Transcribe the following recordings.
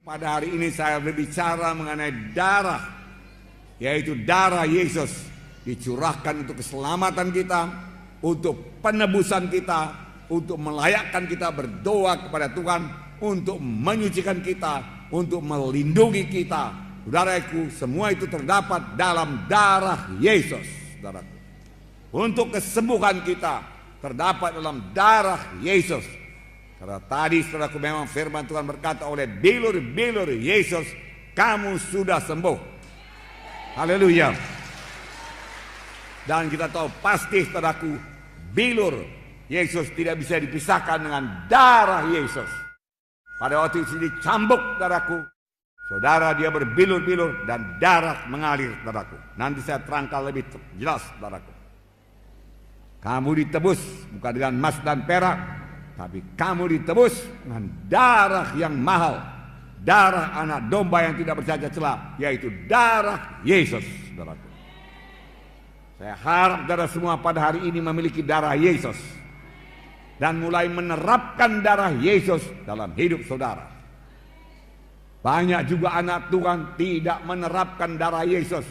Pada hari ini saya berbicara mengenai darah, yaitu darah Yesus dicurahkan untuk keselamatan kita, untuk penebusan kita, untuk melayakkan kita berdoa kepada Tuhan, untuk menyucikan kita, untuk melindungi kita. Saudaraku, semua itu terdapat dalam darah Yesus, saudaraku. Untuk kesembuhan kita terdapat dalam darah Yesus. Karena tadi saudaraku memang firman Tuhan berkata oleh bilur-bilur Yesus, kamu sudah sembuh. Haleluya. Dan kita tahu pasti saudaraku, bilur Yesus tidak bisa dipisahkan dengan darah Yesus. Pada waktu itu dicambuk saudaraku, saudara dia berbilur-bilur dan darah mengalir saudaraku. Nanti saya terangkan lebih jelas saudaraku. Kamu ditebus bukan dengan emas dan perak, tapi kamu ditebus dengan darah yang mahal, darah anak domba yang tidak bercacat celah, yaitu darah Yesus, saudaraku. Saya harap saudara semua pada hari ini memiliki darah Yesus dan mulai menerapkan darah Yesus dalam hidup saudara. Banyak juga anak Tuhan tidak menerapkan darah Yesus,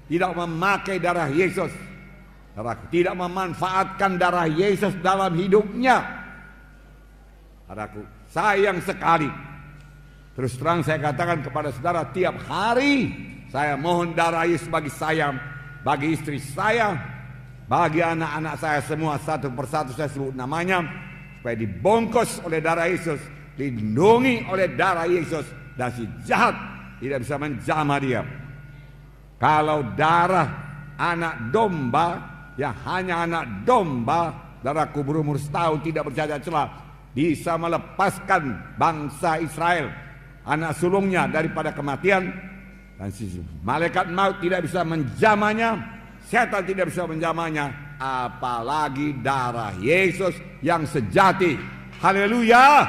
tidak memakai darah Yesus, tidak memanfaatkan darah Yesus dalam hidupnya. Saudaraku, sayang sekali. Terus terang saya katakan kepada saudara, tiap hari saya mohon darah Yesus bagi saya, bagi istri saya, bagi anak-anak saya semua, satu persatu saya sebut namanya, supaya dibungkus oleh darah Yesus, dilindungi oleh darah Yesus, dan si jahat tidak bisa menjamah dia. Kalau darah anak domba, yang hanya anak domba, darahku berumur setahun tidak bercacat celah, bisa melepaskan bangsa Israel, anak sulungnya, daripada kematian. Dan si malaikat maut tidak bisa menjamahnya, setan tidak bisa menjamahnya, apalagi darah Yesus yang sejati. Haleluya.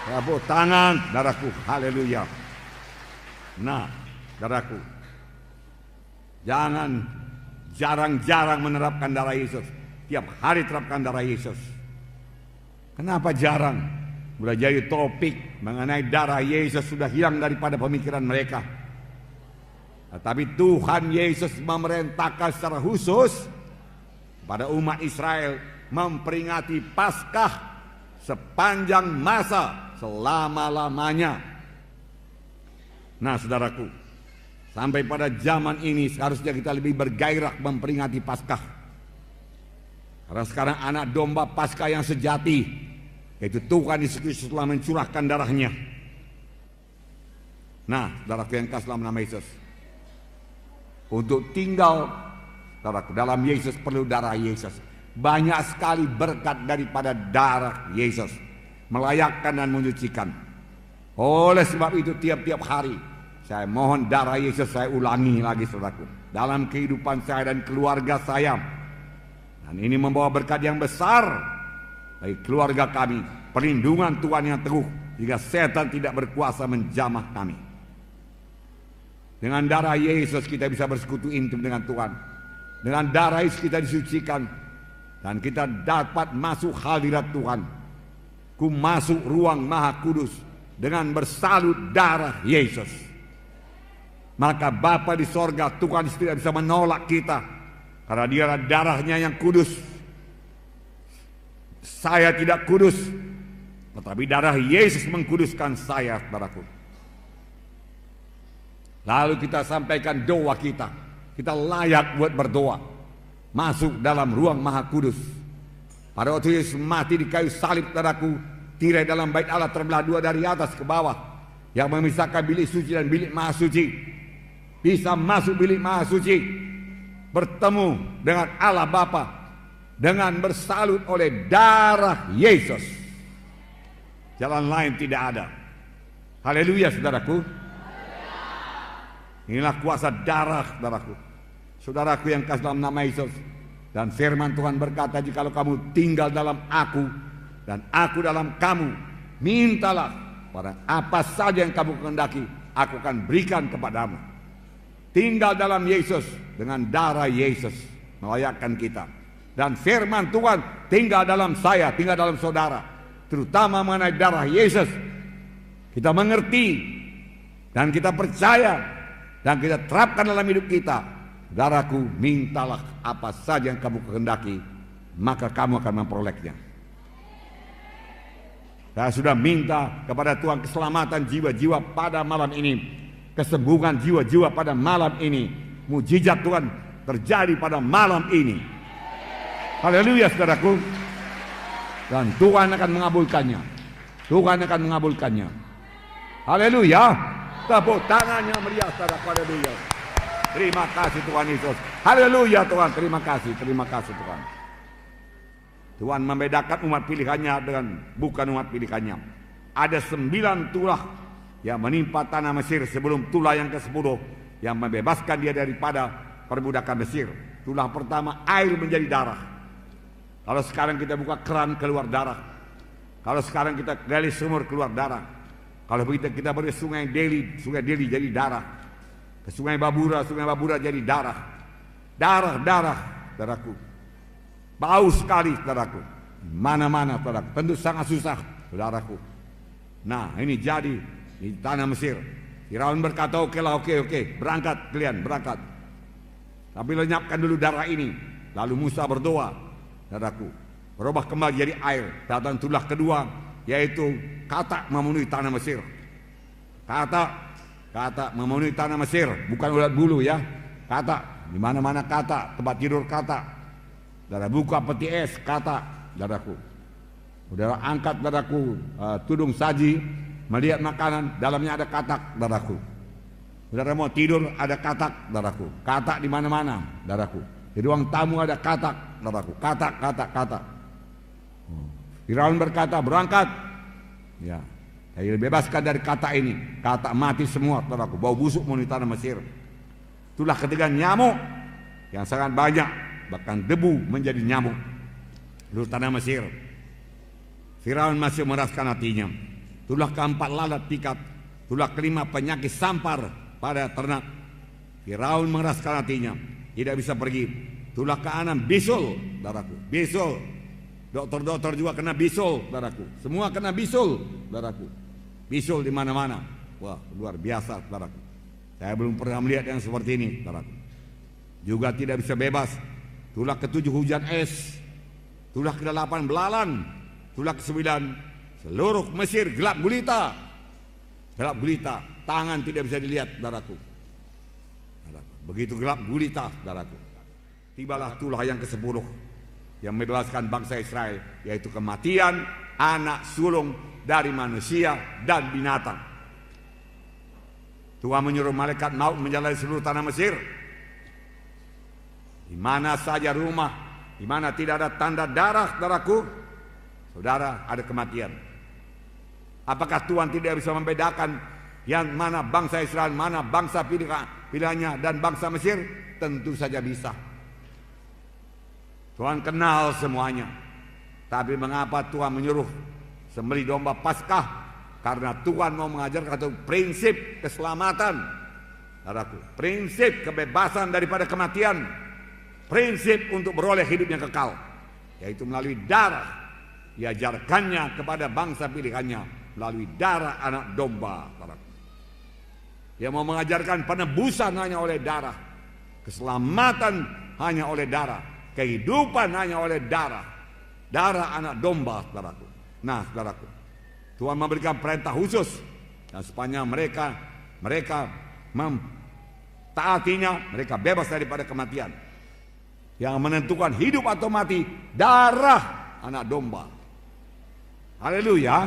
Tepuk tangan darahku, haleluya. Nah, darahku, jangan jarang-jarang menerapkan darah Yesus. Tiap hari terapkan darah Yesus. Kenapa jarang? Sudah jadi topik mengenai darah Yesus sudah hilang daripada pemikiran mereka. Tetapi Tuhan Yesus memerintahkan secara khusus pada umat Israel memperingati Paskah sepanjang masa, selama-lamanya. Nah saudaraku, sampai pada zaman ini seharusnya kita lebih bergairah memperingati Paskah. Karena sekarang anak domba Paskah yang sejati, yaitu Tuhan Yesus Kristus telah mencurahkan darahnya. Nah, saudaraku yang kasih dalam nama Yesus, untuk tinggal saudaraku dalam Yesus perlu darah Yesus. Banyak sekali berkat daripada darah Yesus, melayakkan dan menyucikan. Oleh sebab itu tiap-tiap hari saya mohon darah Yesus, saya ulangi lagi saudaraku, dalam kehidupan saya dan keluarga saya. Dan ini membawa berkat yang besar bagi keluarga kami, perlindungan Tuhan yang teguh, jika setan tidak berkuasa menjamah kami. Dengan darah Yesus kita bisa bersekutu intim dengan Tuhan. Dengan darah Yesus kita disucikan, dan kita dapat masuk hadirat Tuhan. Ku masuk ruang Maha Kudus dengan bersalut darah Yesus. Maka Bapa di sorga, Tuhan tidak bisa menolak kita, karena dia adalah darahnya yang kudus. Saya tidak kudus, tetapi darah Yesus mengkuduskan saya, saudaraku. Lalu kita sampaikan doa kita. Kita layak buat berdoa, masuk dalam ruang Maha Kudus. Pada waktu Yesus mati di kayu salib, saudaraku, tirai dalam bait Allah terbelah dua dari atas ke bawah, yang memisahkan bilik suci dan bilik Maha Suci. Bisa masuk bilik Maha Suci, bertemu dengan Allah Bapa dengan bersalut oleh darah Yesus. Jalan lain tidak ada. Haleluya saudaraku. Inilah kuasa darah saudaraku. Saudaraku yang kasih dalam nama Yesus. Dan firman Tuhan berkata, jikalau kamu tinggal dalam aku dan aku dalam kamu, mintalah pada apa saja yang kamu kehendaki, aku akan berikan kepadamu. Tinggal dalam Yesus dengan darah Yesus melayakkan kita. Dan firman Tuhan tinggal dalam saya, tinggal dalam saudara, terutama mengenai darah Yesus. kita mengerti, dan kita percaya, dan kita terapkan dalam hidup kita, saudaraku, mintalah apa saja yang kamu kehendaki, maka kamu akan memperolehnya. Saya sudah minta kepada Tuhan keselamatan jiwa-jiwa pada malam ini, kesembuhan jiwa-jiwa pada malam ini, mujizat Tuhan terjadi pada malam ini. Haleluya, saudaraku. Dan Tuhan akan mengabulkannya. Tuhan akan mengabulkannya. Haleluya. Tepuk tangannya meriah, saudaraku. Haleluya. Terima kasih Tuhan Yesus. Haleluya Tuhan. Terima kasih Tuhan. Tuhan membedakan umat pilihannya dengan bukan umat pilihannya. Ada 9 tulah yang menimpa tanah Mesir sebelum tulah yang ke-10 yang membebaskan dia daripada perbudakan Mesir. Tulah pertama, air menjadi darah. Kalau sekarang kita buka keran, keluar darah. Kalau sekarang kita gali sumur, keluar darah. Kalau begitu kita pergi sungai Deli jadi darah. Ke sungai Babura jadi darah. Darah, saudaraku. Bau sekali, saudaraku. Mana-mana, saudaraku. Tentu sangat susah, saudaraku. Nah, ini jadi di tanah Mesir. Firaun berkata, oke, berangkat kalian, berangkat. Tapi lenyapkan dulu darah ini. Lalu Musa berdoa. Saudaraku, berubah kembali jadi air. Datang tulah kedua, yaitu katak memenuhi tanah Mesir. Katak memenuhi tanah Mesir, bukan ulat bulu ya. Katak, di mana-mana katak, tempat tidur katak. Saudara buka peti es katak, saudaraku. Saudara angkat, saudaraku, tudung saji, melihat makanan, dalamnya ada katak, saudaraku. Saudara mau tidur, ada katak, saudaraku. Katak di mana-mana, saudaraku. Di ruang tamu ada katak, saudaraku. Katak. Firaun berkata, berangkat. Ya, saya bebaskan dari katak ini. Katak mati semua, saudaraku. Bau busuk memenuhi tanah Mesir. Itulah ketiga nyamuk yang sangat banyak, bahkan debu menjadi nyamuk di tanah Mesir. Firaun masih meraskan hatinya. Tulah keempat lalat pikat. Tulah kelima penyakit sampar pada ternak. Firaun meraskan hatinya, tidak bisa pergi. Tulah ke-6 bisul, saudaraku. Bisul. Dokter juga kena bisul, saudaraku. Semua kena bisul, saudaraku. Bisul di mana-mana. Wah, luar biasa, saudaraku. Saya belum pernah melihat yang seperti ini, saudaraku. Juga tidak bisa bebas. Tulah ke-7 hujan es. Tulah ke-8 belalang. Tulah ke-9 seluruh Mesir gelap gulita. Gelap gulita, tangan tidak bisa dilihat, saudaraku. Begitu gelap gulita, saudaraku. Tibalah tulah yang ke-10 yang membebaskan bangsa Israel, yaitu kematian anak sulung dari manusia dan binatang. Tuhan menyuruh malaikat maut menjalani seluruh tanah Mesir. Di mana saja rumah, di mana tidak ada tanda darah, saudaraku, saudara, ada kematian. Apakah Tuhan tidak bisa membedakan yang mana bangsa Israel, mana bangsa pilihannya dan bangsa Mesir? Tentu saja bisa. Tuhan kenal semuanya. Tapi mengapa Tuhan menyuruh sembelih domba Paskah? Karena Tuhan mau mengajarkan satu prinsip keselamatan, saudaraku. Prinsip kebebasan daripada kematian. Prinsip untuk beroleh hidup yang kekal, yaitu melalui darah. Diajarkannya kepada bangsa pilihannya melalui darah anak domba, saudaraku. Dia mau mengajarkan penebusan hanya oleh darah, keselamatan hanya oleh darah, kehidupan hanya oleh darah. Darah anak domba, saudaraku. Nah, saudaraku, Tuhan memberikan perintah khusus, dan sepanjang mereka mentaatinya, mereka bebas daripada kematian. Yang menentukan hidup atau mati, darah anak domba. Haleluya.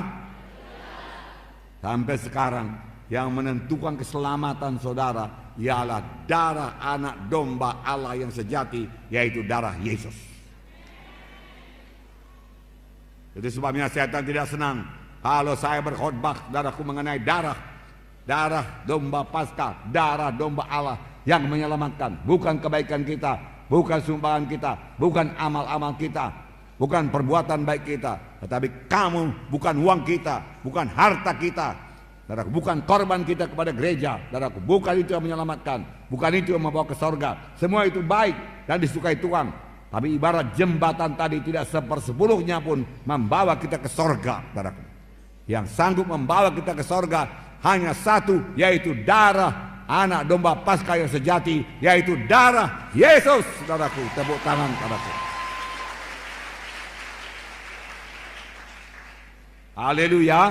Sampai sekarang yang menentukan keselamatan saudara ialah darah anak domba Allah yang sejati, yaitu darah Yesus. Itu sebabnya setan tidak senang kalau saya berkhotbah, saudaraku, mengenai darah domba Paskah, darah domba Allah yang menyelamatkan. Bukan kebaikan kita, bukan sumbangan kita, bukan amal-amal kita, bukan perbuatan baik kita, tetapi kamu, bukan uang kita, bukan harta kita, saudaraku, bukan korban kita kepada gereja, saudaraku, bukan itu yang menyelamatkan, bukan itu yang membawa ke sorga. Semua itu baik dan disukai Tuhan, tapi ibarat jembatan tadi tidak 1/10 pun membawa kita ke sorga, saudaraku. yang sanggup membawa kita ke sorga hanya satu, yaitu darah anak domba Paskah yang sejati, yaitu darah Yesus. Saudaraku, tepuk tangan saudaraku. Haleluya.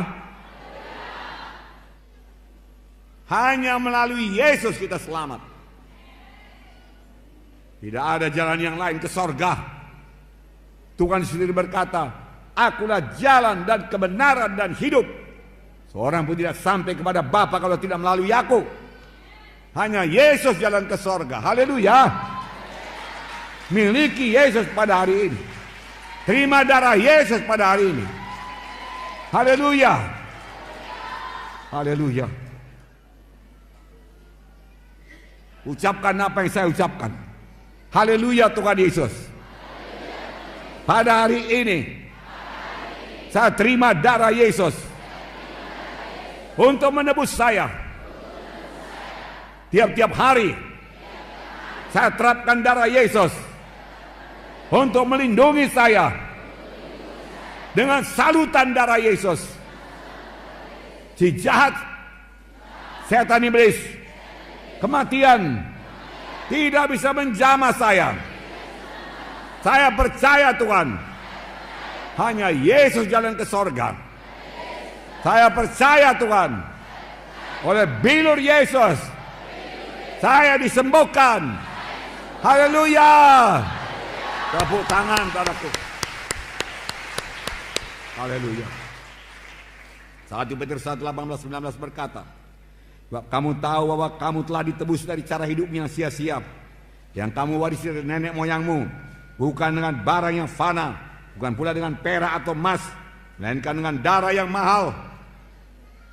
Hanya melalui Yesus kita selamat. Tidak ada jalan yang lain ke sorga. Tuhan sendiri berkata, akulah jalan dan kebenaran dan hidup. Seorang pun tidak sampai kepada Bapa kalau tidak melalui aku. Hanya Yesus jalan ke sorga. Haleluya. Miliki Yesus pada hari ini. Terima darah Yesus pada hari ini. Haleluya. Haleluya. Ucapkan apa yang saya ucapkan. Haleluya Tuhan Yesus. Pada hari ini saya terima darah Yesus untuk menebus saya. Tiap-tiap hari saya terapkan darah Yesus untuk melindungi saya dengan salutan darah Yesus. Si jahat, setan iblis, kematian tidak bisa menjamah saya. Saya percaya Tuhan, hanya Yesus jalan ke sorga. Saya percaya Tuhan, oleh bilur Yesus saya disembuhkan. Haleluya. Tepuk tangan saudaraku. Haleluya. 1 Petrus 1:18-19 berkata, sebab kamu tahu bahwa kamu telah ditebus dari cara hidup yang sia-sia, yang kamu warisi dari nenek moyangmu, bukan dengan barang yang fana, bukan pula dengan perak atau emas, melainkan dengan darah yang mahal,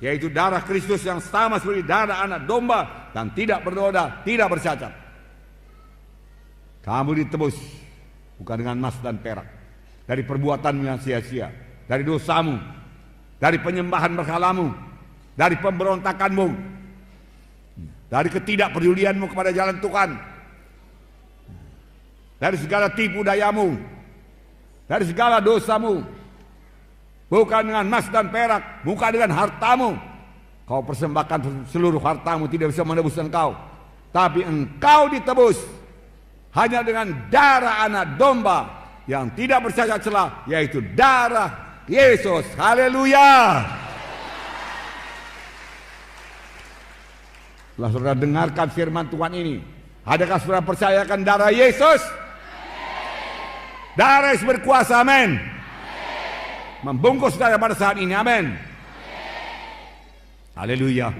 yaitu darah Kristus yang sama seperti darah anak domba dan tidak bernoda, tidak bercacat. Kamu ditebus bukan dengan emas dan perak, dari perbuatanmu yang sia-sia, dari dosamu, dari penyembahan berhalamu, dari pemberontakanmu, dari ketidakpedulianmu kepada jalan Tuhan, dari segala tipu dayamu, dari segala dosamu. Bukan dengan emas dan perak, bukan dengan hartamu. Kau persembahkan seluruh hartamu, tidak bisa menebus engkau. Tapi engkau ditebus hanya dengan darah anak domba yang tidak bercacat celah, yaitu darah Yesus. Haleluya. Setelah saudara dengarkan firman Tuhan ini, adakah saudara percayakan darah Yesus? Darah Yesus berkuasa, amin. Membungkus saudara pada saat ini, amin. Haleluya.